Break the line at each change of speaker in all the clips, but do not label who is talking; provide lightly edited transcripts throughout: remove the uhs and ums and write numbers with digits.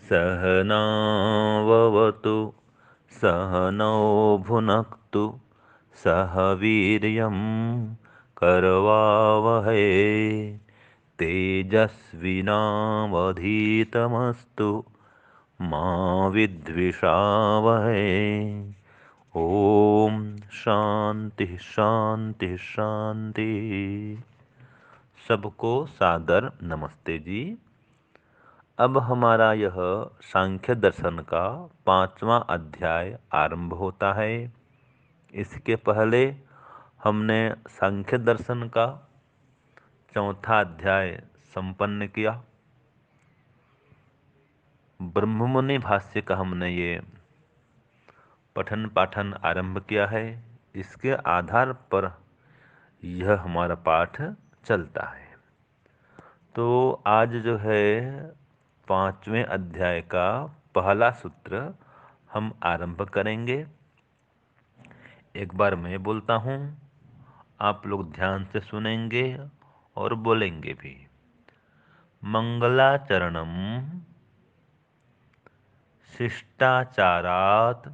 सहनाववतु सहनौ भुनक्तु सह वीर्यं करवावहै तेजस्विनावधीतमस्तु मा विद्विषावहै। ओम शांति शांति शांति। सबको सादर नमस्ते जी। अब हमारा यह सांख्य दर्शन का 5वां अध्याय आरंभ होता है। इसके पहले हमने सांख्य दर्शन का 4था अध्याय संपन्न किया। ब्रह्ममुनि भाष्य का हमने ये पठन पाठन आरंभ किया है। इसके आधार पर यह हमारा पाठ चलता है। तो आज जो है 5वें अध्याय का पहला सूत्र हम आरंभ करेंगे। एक बार मैं बोलता हूँ, आप लोग ध्यान से सुनेंगे और बोलेंगे भी। मंगलाचरणम शिष्टाचारात्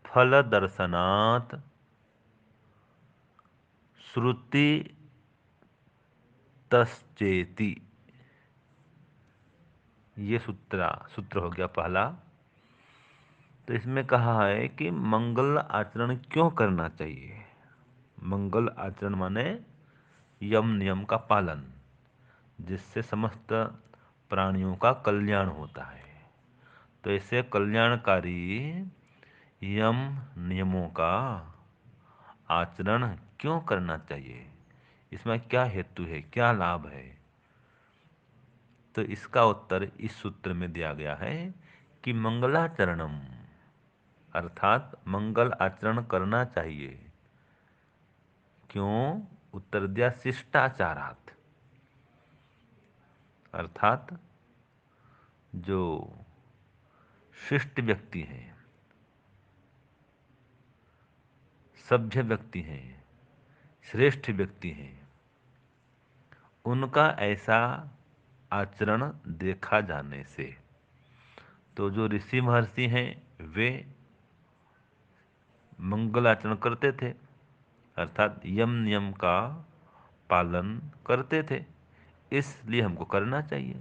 फलदर्शनात् श्रुति तश्चेति। ये सूत्र हो गया पहला। तो इसमें कहा है कि मंगल आचरण क्यों करना चाहिए। मंगल आचरण माने यम नियम का पालन, जिससे समस्त प्राणियों का कल्याण होता है। तो ऐसे कल्याणकारी यम नियमों का आचरण क्यों करना चाहिए, इसमें क्या हेतु है, क्या लाभ है। तो इसका उत्तर इस सूत्र में दिया गया है कि मंगलाचरणम अर्थात मंगल आचरण करना चाहिए। क्यों? उत्तर दिया शिष्टाचारात, अर्थात जो शिष्ट व्यक्ति हैं, सभ्य व्यक्ति हैं, श्रेष्ठ व्यक्ति हैं, उनका ऐसा आचरण देखा जाने से। तो जो ऋषि महर्षि हैं वे मंगल आचरण करते थे, अर्थात यम नियम का पालन करते थे, इसलिए हमको करना चाहिए।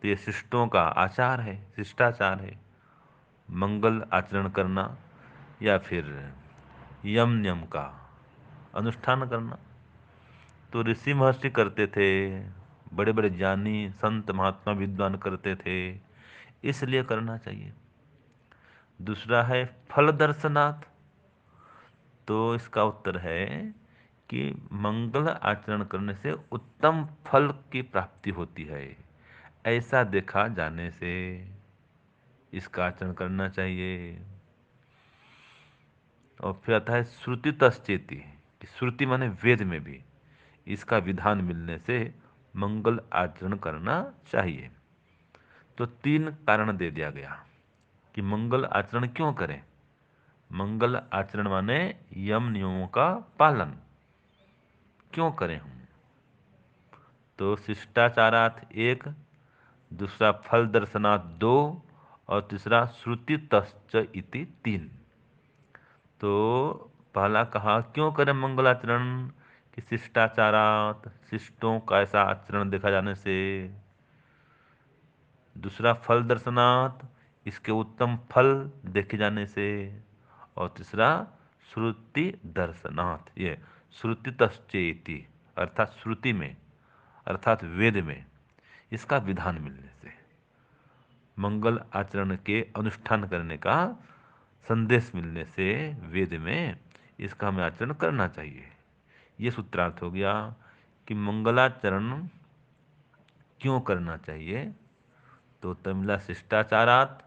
तो ये शिष्टों का आचार है, शिष्टाचार है, मंगल आचरण करना या फिर यम नियम का अनुष्ठान करना। तो ऋषि महर्षि करते थे, बड़े बड़े ज्ञानी संत महात्मा विद्वान करते थे, इसलिए करना चाहिए। दूसरा है फल दर्शनात्। तो इसका उत्तर है कि मंगल आचरण करने से उत्तम फल की प्राप्ति होती है, ऐसा देखा जाने से इसका आचरण करना चाहिए। और फिर आता है श्रुति तश्चेति, कि श्रुति माने वेद में भी इसका विधान मिलने से मंगल आचरण करना चाहिए। तो 3 कारण दे दिया गया कि मंगल आचरण क्यों करें। मंगल आचरण माने यम नियमों का पालन क्यों करें हम। तो शिष्टाचारात 1, दूसरा फल दर्शनात् 2 और तीसरा श्रुति तश्च इति 3। तो पहला कहा क्यों करें मंगलाचरण, कि शिष्टाचारात, शिष्टों का ऐसा आचरण देखा जाने से। दूसरा फल दर्शनात्, इसके उत्तम फल देखे जाने से। और तीसरा श्रुति दर्शनात्, ये श्रुति तश्चेति, अर्थात श्रुति में, अर्थात वेद में इसका विधान मिलने से, मंगल आचरण के अनुष्ठान करने का संदेश मिलने से वेद में इसका हमें आचरण करना चाहिए। ये सूत्रार्थ हो गया कि मंगलाचरण क्यों करना चाहिए। तो तमिला शिष्टाचारात,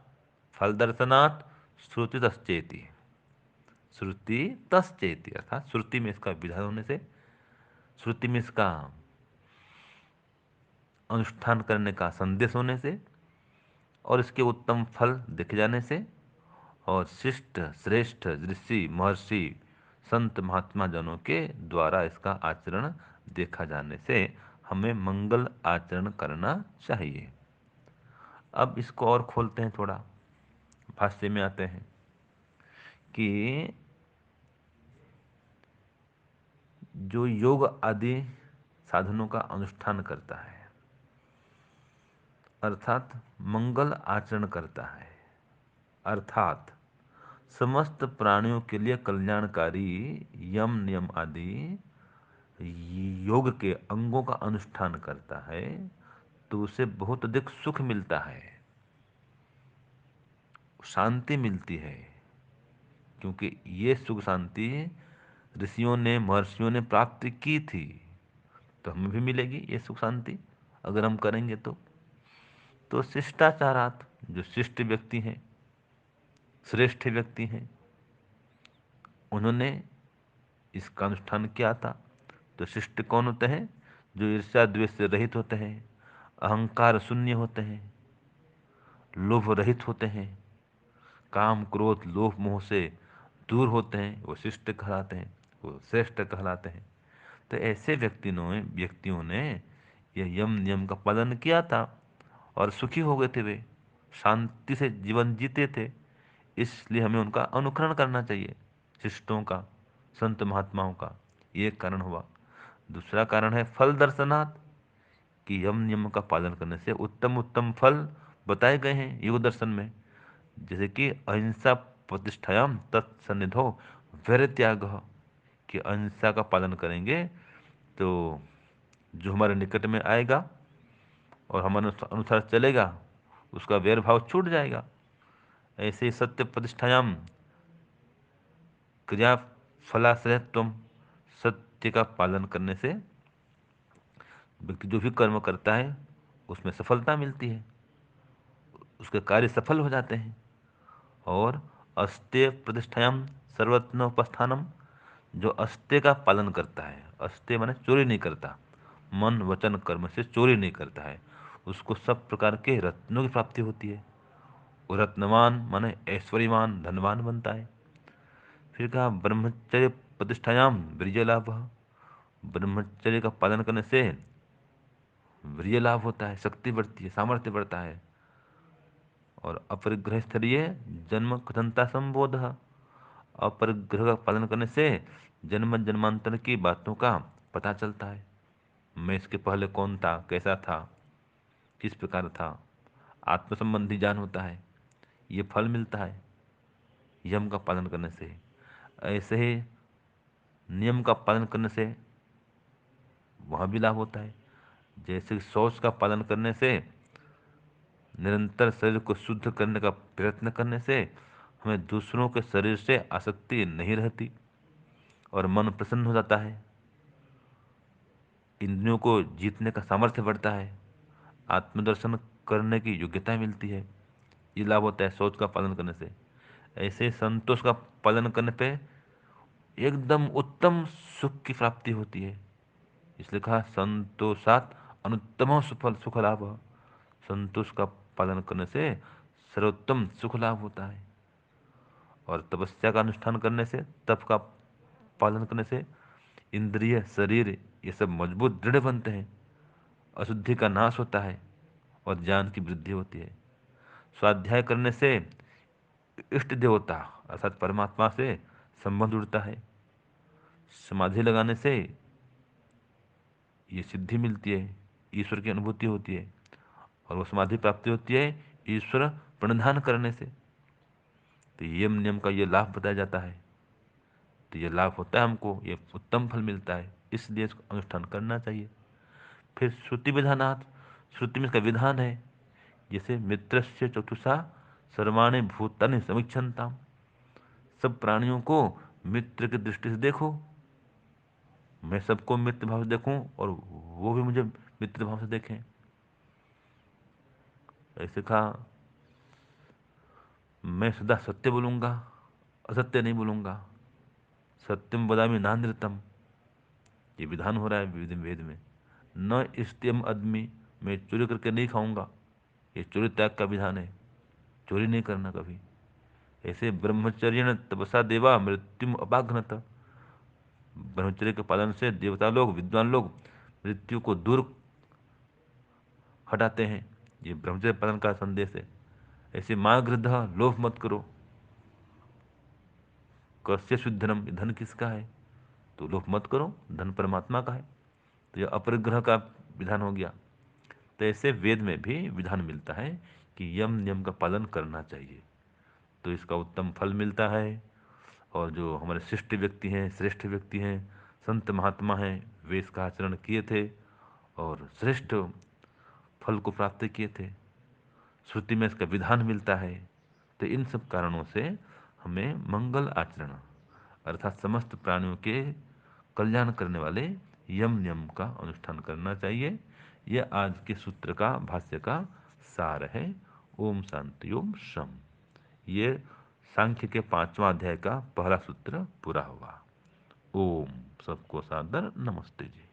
फल दर्शनात्, श्रुति तश्चेति। श्रुति तश्चेति अर्थात श्रुति में इसका विधान होने से, श्रुति में इसका अनुष्ठान करने का संदेश होने से, और इसके उत्तम फल देखे जाने से, और शिष्ट श्रेष्ठ ऋषि महर्षि संत महात्मा जनों के द्वारा इसका आचरण देखा जाने से हमें मंगल आचरण करना चाहिए। अब इसको और खोलते हैं, थोड़ा भाष्य में आते हैं कि जो योग आदि साधनों का अनुष्ठान करता है, अर्थात मंगल आचरण करता है, अर्थात समस्त प्राणियों के लिए कल्याणकारी यम नियम आदि योग के अंगों का अनुष्ठान करता है, तो उसे बहुत अधिक सुख मिलता है, शांति मिलती है। क्योंकि ये सुख शांति ऋषियों ने, महर्षियों ने प्राप्त की थी, तो हमें भी मिलेगी ये सुख शांति अगर हम करेंगे तो शिष्टाचारात, जो शिष्ट व्यक्ति हैं, श्रेष्ठ व्यक्ति हैं, उन्होंने इसका अनुष्ठान किया था। तो शिष्ट कौन होते हैं? जो ईर्ष्या द्वेष से रहित होते हैं, अहंकार शून्य होते हैं, लोभ रहित होते हैं, काम क्रोध लोभ मोह से दूर होते हैं, वो शिष्ट कहलाते हैं, वो श्रेष्ठ कहलाते हैं। तो ऐसे व्यक्तियों ने यह यम नियम का पालन किया था और सुखी हो गए थे, वे शांति से जीवन जीते थे। इसलिए हमें उनका अनुकरण करना चाहिए, शिष्टों का, संत महात्माओं का। ये एक कारण हुआ। दूसरा कारण है फल दर्शनात्, कि यम नियम का पालन करने से उत्तम उत्तम फल बताए गए हैं योग दर्शन में। जैसे कि अहिंसा प्रतिष्ठायाम तत्सन्निधौ वैर त्याग, कि अहिंसा का पालन करेंगे तो जो हमारे निकट में आएगा और हमारे अनुसार चलेगा, उसका वैर भाव छूट जाएगा। ऐसे ही सत्य प्रतिष्ठायाम क्रिया फलाश्रयत्वम, सत्य का पालन करने से व्यक्ति जो भी कर्म करता है उसमें सफलता मिलती है, उसके कार्य सफल हो जाते हैं। और अस्त्य प्रतिष्ठायाम सर्वज्ञोपस्थानम, जो अस्त्य का पालन करता है, अस्त्य माने चोरी नहीं करता, मन वचन कर्म से चोरी नहीं करता है, उसको सब प्रकार के रत्नों की प्राप्ति होती है। वो रत्नवान माने ऐश्वर्यवान, धनवान बनता है। फिर कहा ब्रह्मचर्य प्रतिष्ठायाम वीर्य लाभ, ब्रह्मचर्य का पालन करने से वीर्य लाभ होता है, शक्ति बढ़ती है, सामर्थ्य बढ़ता है। और अपरिग्रह स्तरीय जन्म कथनता संबोध, अपरिग्रह का पालन करने से जन्म जन्मांतर की बातों का पता चलता है। मैं इसके पहले कौन था, कैसा था, किस प्रकार था, आत्म संबंधी ज्ञान होता है। ये फल मिलता है यम का पालन करने से। ऐसे ही नियम का पालन करने से वहाँ भी लाभ होता है। जैसे कि शौच का पालन करने से, निरंतर शरीर को शुद्ध करने का प्रयत्न करने से हमें दूसरों के शरीर से आसक्ति नहीं रहती और मन प्रसन्न हो जाता है, इंद्रियों को जीतने का सामर्थ्य बढ़ता है, आत्मदर्शन करने की योग्यता मिलती है। ये लाभ होता है शौच का पालन करने से। ऐसे संतोष का पालन करने पे एकदम उत्तम सुख की प्राप्ति होती है। इसलिए कहा संतोषात अनुत्तम सुफल सुख लाभ, संतोष का पालन करने से सर्वोत्तम सुख लाभ होता है। और तपस्या का अनुष्ठान करने से, तप का पालन करने से इंद्रिय शरीर ये सब मजबूत दृढ़ बनते हैं, अशुद्धि का नाश होता है और ज्ञान की वृद्धि होती है। स्वाध्याय करने से इष्ट देवता अर्थात परमात्मा से संबंध जुड़ता है। समाधि लगाने से ये सिद्धि मिलती है, ईश्वर की अनुभूति होती है। और वो समाधि प्राप्ति होती है ईश्वर प्रणिधान करने से। तो यम नियम का ये लाभ बताया जाता है। तो ये लाभ होता है हमको, ये उत्तम फल मिलता है, इसलिए इसको अनुष्ठान करना चाहिए। फिर श्रुति विधानात्, श्रुति में इसका विधान है। जैसे मित्र से चक्षुषा सर्वाणि भूतानि समीक्षन्ताम, सब प्राणियों को मित्र की दृष्टि से देखो। मैं सबको मित्र भाव से देखूं और वो भी मुझे मित्र भाव से देखें। ऐसे कहा मैं सदा सत्य बोलूंगा, असत्य नहीं बोलूंगा, सत्यम वदामि नानृतम, ये विधान हो रहा है वेद में। न इष्टम आदमी, मैं चोरी करके नहीं खाऊंगा, ये चोरी त्याग का विधान है, चोरी नहीं करना कभी। ऐसे ब्रह्मचर्य तपसा देवा मृत्यु अपाघ्नत, ब्रह्मचर्य के पालन से देवता लोग, विद्वान लोग मृत्यु को दूर हटाते हैं। ये ब्रह्मचर्य पालन का संदेश है। ऐसे मागृध लोभ मत करो। कस्य शुद्धनम, धन किसका है? तो लोभ मत करो, धन परमात्मा का है। तो यह अपरिग्रह का विधान हो गया। तो ऐसे वेद में भी विधान मिलता है कि यम नियम का पालन करना चाहिए, तो इसका उत्तम फल मिलता है। और जो हमारे शिष्ट व्यक्ति हैं, श्रेष्ठ व्यक्ति हैं, संत महात्मा हैं, वे इसका आचरण किए थे और श्रेष्ठ फल को प्राप्त किए थे। श्रुति में इसका विधान मिलता है। तो इन सब कारणों से हमें मंगल आचरण अर्थात समस्त प्राणियों के कल्याण करने वाले यम नियम का अनुष्ठान करना चाहिए। यह आज के सूत्र का भाष्य का सार है। ओम शांति ओम शम। ये सांख्य के 5वां अध्याय का पहला सूत्र पूरा हुआ। ओम। सबको सादर नमस्ते जी।